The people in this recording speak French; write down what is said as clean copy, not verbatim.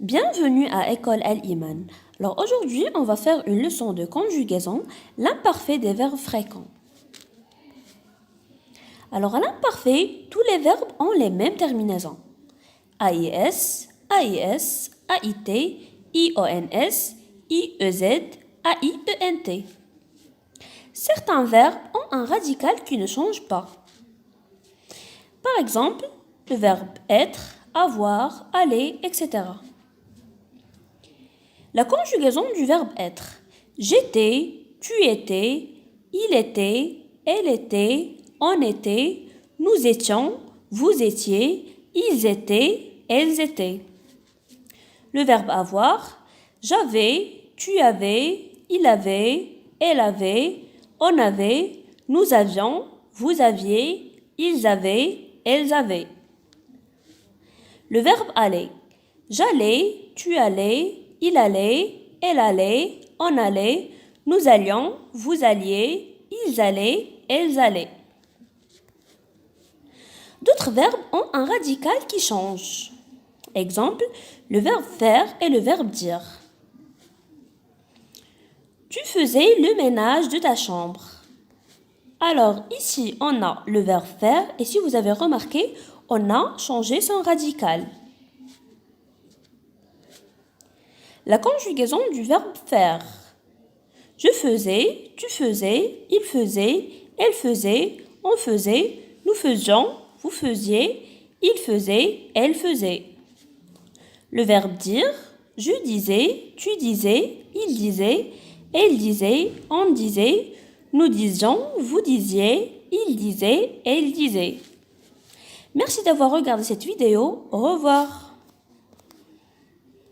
Bienvenue à École Al-Iman. Alors aujourd'hui, on va faire une leçon de conjugaison, l'imparfait des verbes fréquents. Alors à l'imparfait, tous les verbes ont les mêmes terminaisons. AIS, AIS, AIT, IONS, IEZ, AIENT. Certains verbes ont un radical qui ne change pas. Par exemple, le verbe être, avoir, aller, etc. La conjugaison du verbe être. J'étais, tu étais, il était, elle était, on était, nous étions, vous étiez, ils étaient, elles étaient. Le verbe avoir. J'avais, tu avais, il avait, elle avait, on avait, nous avions, vous aviez, ils avaient, elles avaient. Le verbe aller. J'allais, tu allais, il allait, elle allait, on allait, nous allions, vous alliez, ils allaient, elles allaient. D'autres verbes ont un radical qui change. Exemple, le verbe faire et le verbe dire. Tu faisais le ménage de ta chambre. Alors ici, on a le verbe faire et si vous avez remarqué, on a changé son radical. La conjugaison du verbe faire. Je faisais, tu faisais, il faisait, elle faisait, on faisait, nous faisions, vous faisiez, il faisait, elle faisait. Le verbe dire. Je disais, tu disais, il disait, elle disait, on disait, nous disions, vous disiez, il disait, elle disait. Merci d'avoir regardé cette vidéo. Au revoir.